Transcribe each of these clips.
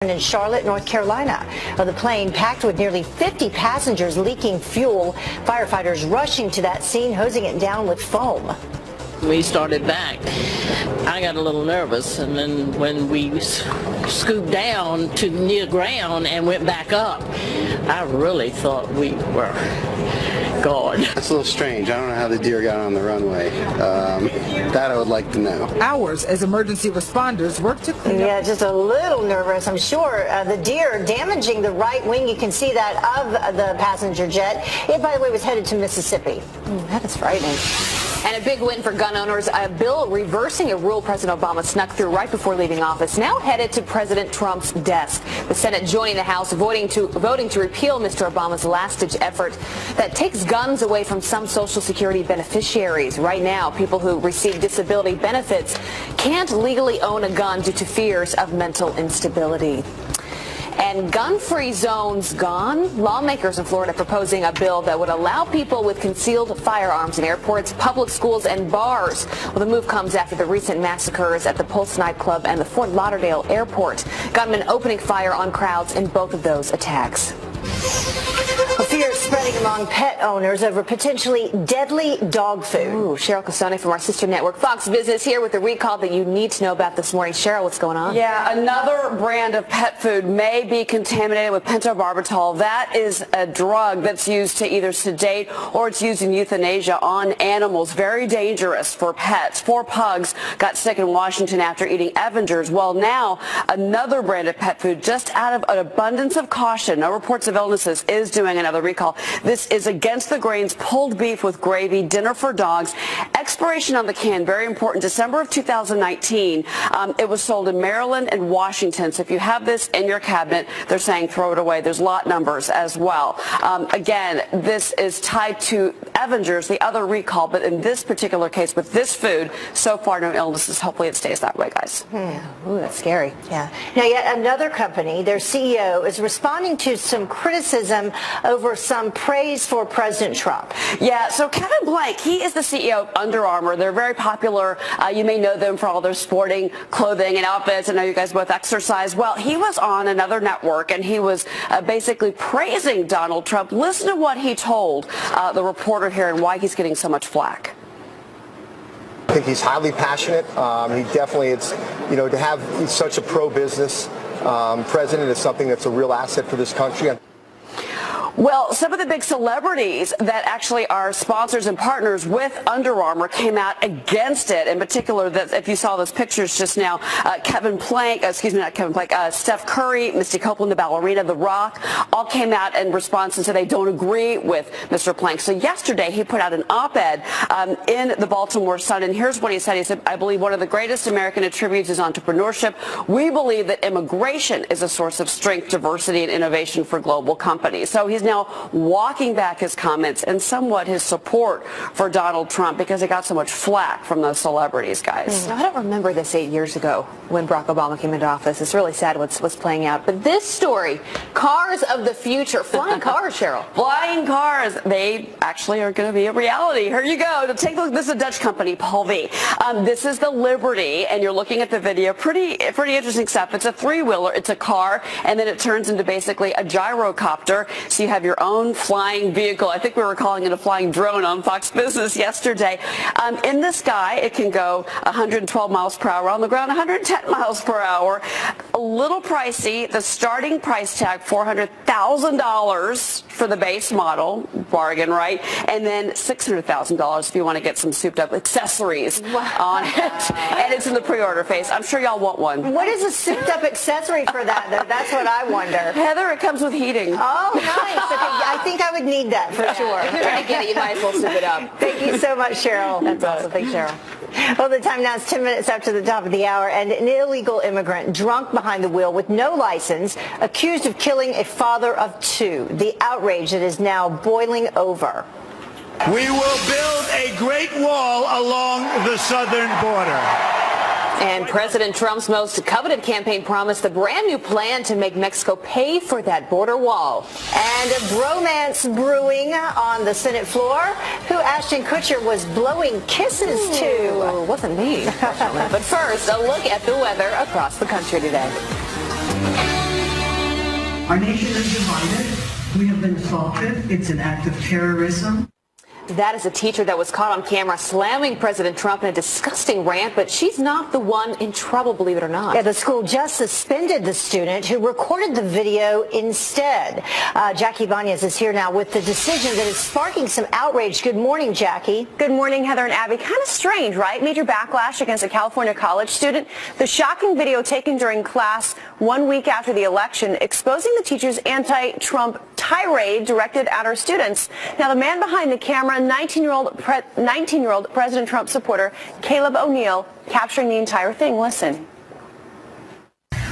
In Charlotte, North Carolina, the plane packed with nearly 50 passengers leaking fuel. Firefighters rushing to that scene, hosing it down with foam. We started back. I got a little nervous, and then when we scooped down to near ground and went back up, I really thought we were gone. It's a little strange. I don't know how the deer got on the runway. That I would like to know. Hours as emergency responders work to clean up. Yeah, just a little nervous, I'm sure. The deer damaging the right wing. You can see that of the passenger jet. It, by the way, was headed to Mississippi. That is frightening. And a big win for gun owners. A bill reversing a rule President Obama snuck through right before leaving office, now headed to President Trump's desk. The Senate joining the House, voting to repeal Mr. Obama's last-ditch effort that takes guns away from some Social Security beneficiaries. Right now, people who receive disability benefits can't legally own a gun due to fears of mental instability. And gun-free zones gone? Lawmakers in Florida proposing a bill that would allow people with concealed firearms in airports, public schools, and bars. Well, the move comes after the recent massacres at the Pulse nightclub and the Fort Lauderdale airport. Gunmen opening fire on crowds in both of those attacks. A fear spreading among pet owners over potentially deadly dog food. Ooh, Cheryl Casone from our sister network Fox Business here with the recall that you need to know about this morning. Cheryl, what's going on? Yeah, another brand of pet food may be contaminated with pentobarbital. That is a drug that's used to either sedate or it's used in euthanasia on animals. Very dangerous for pets. 4 pugs got sick in Washington after eating Avengers. Well, now another brand of pet food, just out of an abundance of caution, no reports of illnesses, is doing another recall. This is against the grains pulled beef with gravy, dinner for dogs. Expiration on the can, very important, December of 2019. It was sold in Maryland and Washington. So if you have this in your cabinet, they're saying throw it away. There's lot numbers as well. Again, this is tied to Avengers, the other recall, but in this particular case with this food, so far no illnesses. Hopefully it stays that way, guys. Ooh, that's scary. Yeah. Now, yet another company, their CEO, is responding to some criticism over some praise for President Trump. Yeah, so Kevin Blank, he is the CEO of Under Armour. They're very popular. You may know them for all their sporting clothing and outfits. I know you guys both exercise. Well, he was on another network, and he was basically praising Donald Trump. Listen to what he told the reporter here and why he's getting so much flack. I think he's highly passionate. He definitely, to have such a pro-business president is something that's a real asset for this country. Well, some of the big celebrities that actually are sponsors and partners with Under Armour came out against it. In particular, that if you saw those pictures just now, Steph Curry, Misty Copeland, the ballerina, The Rock, all came out in response and said they don't agree with Mr. Plank. So yesterday, he put out an op-ed in the Baltimore Sun, and here's what he said. He said, I believe one of the greatest American attributes is entrepreneurship. We believe that immigration is a source of strength, diversity, and innovation for global companies. So he's now walking back his comments and somewhat his support for Donald Trump because he got so much flack from those celebrities, guys. I don't remember this 8 years ago when Barack Obama came into office. It's really sad what's playing out. But this story, cars of the future, flying cars, Cheryl. Flying cars, they actually are going to be a reality. Here you go. Take a look. This is a Dutch company, Paul V. This is the Liberty, and you're looking at the video. Pretty interesting stuff. It's a 3-wheeler. It's a car, and then it turns into basically a gyrocopter. So you have your own flying vehicle. I think we were calling it a flying drone on Fox Business yesterday. In the sky, it can go 112 miles per hour. On the ground, 110 miles per hour. A little pricey. The starting price tag, $400,000 for the base model. Bargain, right? And then $600,000 if you want to get some souped-up accessories on it. And it's in the pre-order phase. I'm sure y'all want one. What is a souped-up accessory for that, though? That's what I wonder. Heather, it comes with heating. Oh, nice. Okay, I think I would need that for sure. If you're going to get it, you might as well soup it up. Thank you so much, Cheryl. That's awesome. Thanks, Cheryl. Well, the time now is 10 minutes after the top of the hour, and an illegal immigrant drunk behind the wheel with no license, accused of killing a father of 2. The outrage that is now boiling over. We will build a great wall along the southern border. And President Trump's most coveted campaign promised a brand new plan to make Mexico pay for that border wall. And a bromance brewing on the Senate floor, who Ashton Kutcher was blowing kisses to. Wasn't me. But first, a look at the weather across the country today. Our nation is divided. We have been assaulted. It's an act of terrorism. That is a teacher that was caught on camera slamming President Trump in a disgusting rant, but she's not the one in trouble, believe it or not. Yeah, the school just suspended the student who recorded the video instead. Jackie Banez is here now with the decision that is sparking some outrage. Good morning, Jackie. Good morning, Heather and Abby. Kind of strange, right? Major backlash against a California college student. The shocking video taken during class 1 week after the election, exposing the teacher's anti-Trump tirade directed at her students. Now, the man behind the camera, 19-year-old President Trump supporter Caleb O'Neill, capturing the entire thing. Listen.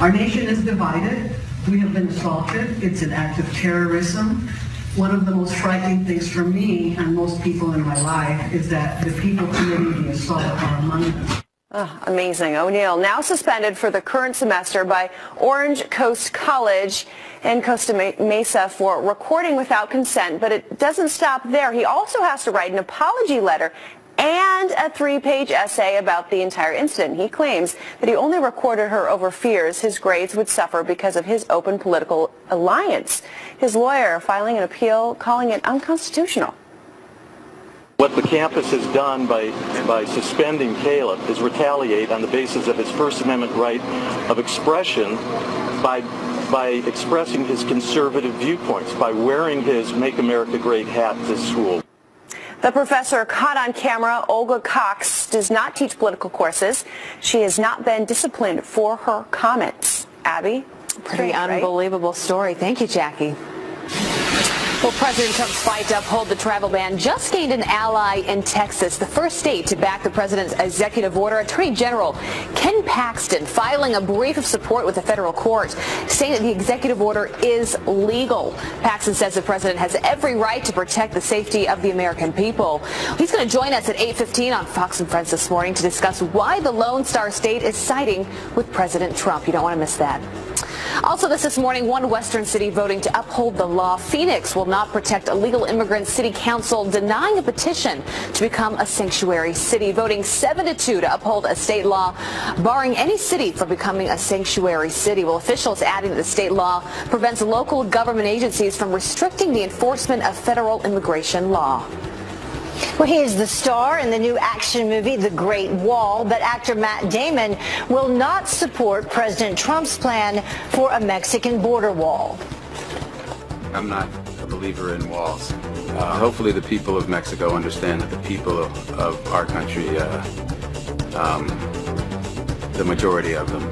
Our nation is divided. We have been assaulted. It's an act of terrorism. One of the most frightening things for me and most people in my life is that the people committing the assault are among them. Oh, amazing. O'Neill now suspended for the current semester by Orange Coast College in Costa Mesa for recording without consent, but it doesn't stop there. He also has to write an apology letter and a 3-page essay about the entire incident. He claims that he only recorded her over fears his grades would suffer because of his open political alliance. His lawyer filing an appeal, calling it unconstitutional. What the campus has done by suspending Caleb is retaliate on the basis of his First Amendment right of expression by expressing his conservative viewpoints, by wearing his Make America Great hat to school. The professor caught on camera, Olga Cox, does not teach political courses. She has not been disciplined for her comments. Abby? Pretty unbelievable story. Thank you, Jackie. Well, President Trump's fight to uphold the travel ban just gained an ally in Texas, the first state to back the president's executive order. Attorney General Ken Paxton filing a brief of support with the federal court, saying that the executive order is legal. Paxton says the president has every right to protect the safety of the American people. He's going to join us at 8:15 on Fox and Friends this morning to discuss why the Lone Star State is siding with President Trump. You don't want to miss that. Also this morning, one western city voting to uphold the law. Phoenix will not protect illegal immigrants. City council denying a petition to become a sanctuary city, voting 7-2 to uphold a state law barring any city from becoming a sanctuary city. Well, officials adding that the state law prevents local government agencies from restricting the enforcement of federal immigration law. Well, he is the star in the new action movie, The Great Wall, but actor Matt Damon will not support President Trump's plan for a Mexican border wall. I'm not a believer in walls. Hopefully the people of Mexico understand that the people of our country, the majority of them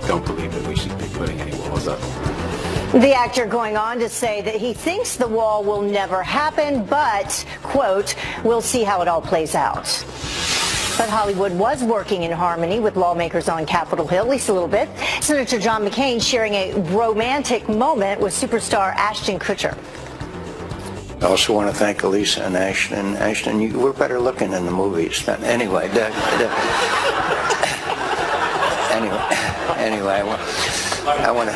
don't believe that we should be putting any walls up. The actor going on to say that he thinks the wall will never happen, but, quote, we'll see how it all plays out. But Hollywood was working in harmony with lawmakers on Capitol Hill, at least a little bit. Senator John McCain sharing a romantic moment with superstar Ashton Kutcher. I also want to thank Elisa and Ashton. Ashton, you were better looking in the movies. Anyway, I want to...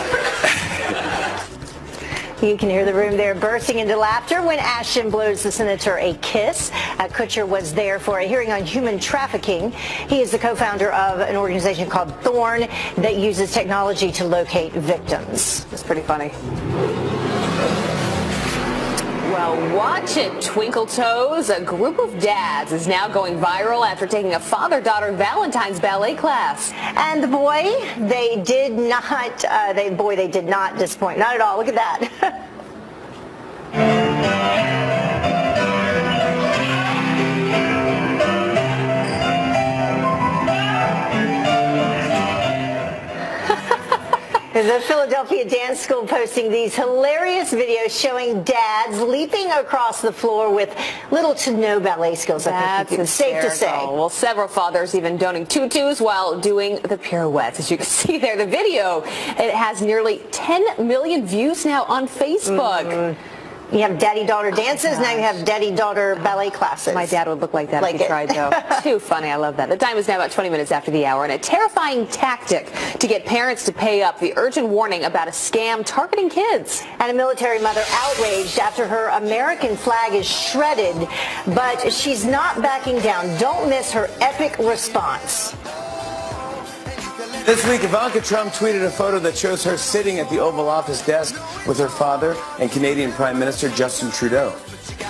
You can hear the room there bursting into laughter when Ashton blows the senator a kiss. Kutcher was there for a hearing on human trafficking. He is the co-founder of an organization called Thorn that uses technology to locate victims. It's pretty funny. Well, watch it, Twinkle Toes. A group of dads is now going viral after taking a father-daughter Valentine's ballet class. And the boy, they did not disappoint. Not at all. Look at that. The Philadelphia Dance School posting these hilarious videos showing dads leaping across the floor with little to no ballet skills. That's safe to say. Well, several fathers even donning tutus while doing the pirouettes. As you can see there, the video, it has nearly 10 million views now on Facebook. You have daddy-daughter dances, now you have daddy-daughter ballet classes. My dad would look like that if he tried, though. Too funny. I love that. The time is now about 20 minutes after the hour, and a terrifying tactic to get parents to pay up. The urgent warning about a scam targeting kids. And a military mother outraged after her American flag is shredded, but she's not backing down. Don't miss her epic response. This week, Ivanka Trump tweeted a photo that shows her sitting at the Oval Office desk with her father and Canadian Prime Minister Justin Trudeau.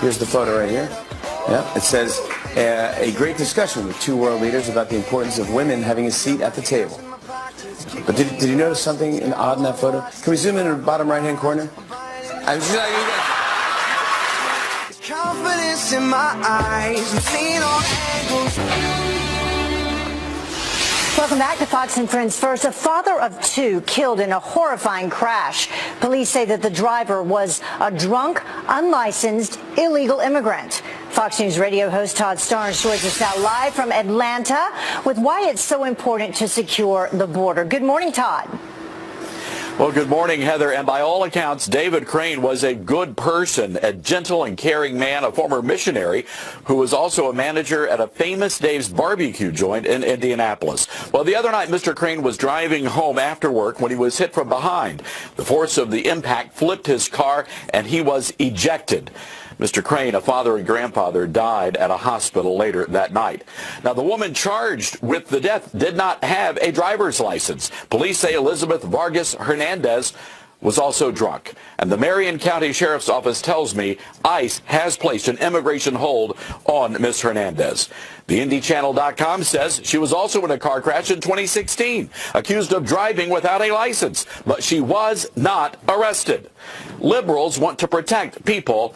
Here's the photo right here. Yeah, it says, a great discussion with two world leaders about the importance of women having a seat at the table. But did you notice something odd in that photo? Can we zoom in the bottom right-hand corner? I'm just like, confidence in my eyes, I'm seeing all angles. Welcome back to Fox and Friends First. A father of two killed in a horrifying crash. Police say that the driver was a drunk, unlicensed, illegal immigrant. Fox News radio host Todd Starnes joins us now live from Atlanta with why it's so important to secure the border. Good morning, Todd. Well, good morning, Heather. And by all accounts, David Crane was a good person, a gentle and caring man, a former missionary who was also a manager at a famous Dave's barbecue joint in Indianapolis. Well, the other night, Mr. Crane was driving home after work when he was hit from behind. The force of the impact flipped his car, and he was ejected. Mr. Crane, a father and grandfather, died at a hospital later that night. Now, the woman charged with the death did not have a driver's license. Police say Elizabeth Vargas Hernandez was also drunk. And the Marion County Sheriff's Office tells me ICE has placed an immigration hold on Ms. Hernandez. The IndyChannel.com says she was also in a car crash in 2016, accused of driving without a license, but she was not arrested. Liberals want to protect people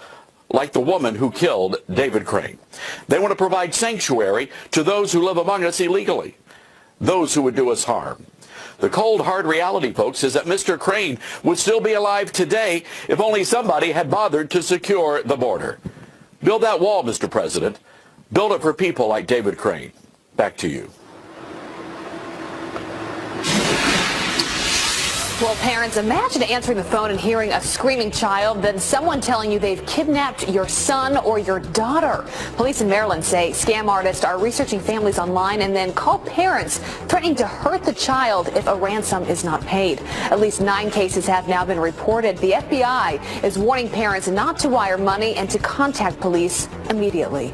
like the woman who killed David Crane. They want to provide sanctuary to those who live among us illegally, those who would do us harm. The cold, hard reality, folks, is that Mr. Crane would still be alive today if only somebody had bothered to secure the border. Build that wall, Mr. President. Build it for people like David Crane. Back to you. Well, parents, imagine answering the phone and hearing a screaming child, then someone telling you they've kidnapped your son or your daughter. Police in Maryland say scam artists are researching families online and then call parents threatening to hurt the child if a ransom is not paid. At least 9 cases have now been reported. The FBI is warning parents not to wire money and to contact police immediately.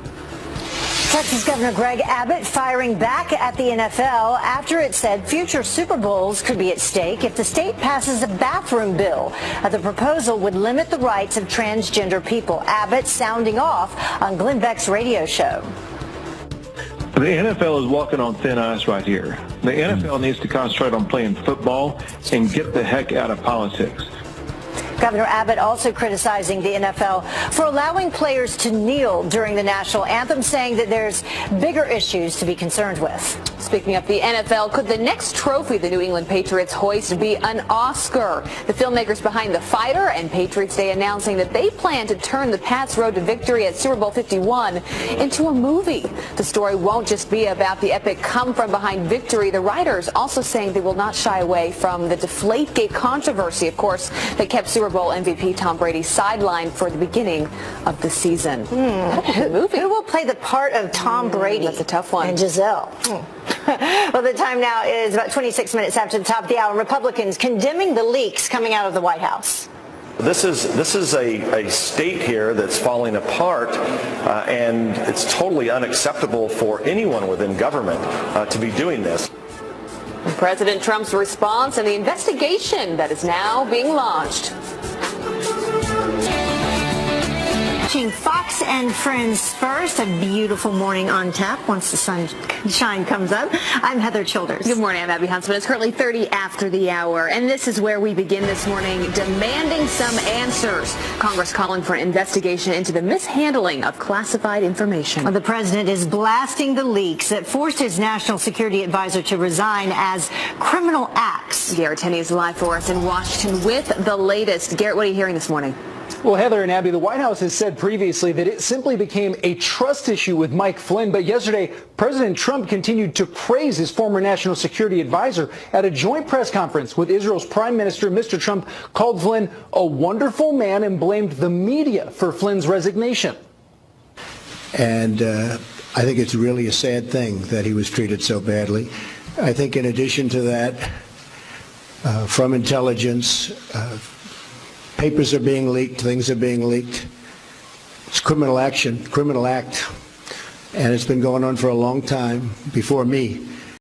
Texas Governor Greg Abbott firing back at the NFL after it said future Super Bowls could be at stake if the state passes a bathroom bill. The proposal would limit the rights of transgender people. Abbott sounding off on Glenn Beck's radio show. The NFL is walking on thin ice right here. The NFL needs to concentrate on playing football and get the heck out of politics. Governor Abbott also criticizing the NFL for allowing players to kneel during the national anthem, saying that there's bigger issues to be concerned with. Speaking of the NFL, could the next trophy the New England Patriots hoist be an Oscar? The filmmakers behind The Fighter and Patriots Day announcing that they plan to turn the Pats' road to victory at Super Bowl 51 into a movie. The story won't just be about the epic come-from-behind victory. The writers also saying they will not shy away from the Deflategate controversy, of course, that kept Super Bowl MVP Tom Brady sidelined for the beginning of the season. Who will play the part of Tom Brady? That's a tough one. And Giselle. Well, the time now is about 26 minutes after the top of the hour. Republicans condemning the leaks coming out of the White House. This is a state here that's falling apart, and it's totally unacceptable for anyone within government to be doing this. President Trump's response and the investigation that is now being launched. Fox and Friends First, a beautiful morning on tap once the sunshine comes up. I'm Heather Childers. Good morning, I'm Abby Huntsman. It's currently 30 after the hour, and this is where we begin this morning, demanding some answers. Congress calling for an investigation into the mishandling of classified information. Well, the president is blasting the leaks that forced his national security advisor to resign as criminal acts. Garrett Tenney is live for us in Washington with the latest. Garrett, what are you hearing this morning? Well, Heather and Abby, the White House has said previously that it simply became a trust issue with Mike Flynn. But yesterday, President Trump continued to praise his former national security advisor at a joint press conference with Israel's prime minister. Mr. Trump called Flynn a wonderful man and blamed the media for Flynn's resignation. And I think it's really a sad thing that he was treated so badly. I think in addition to that, from intelligence, papers are being leaked, things are being leaked. It's criminal action, criminal act, and it's been going on for a long time before me.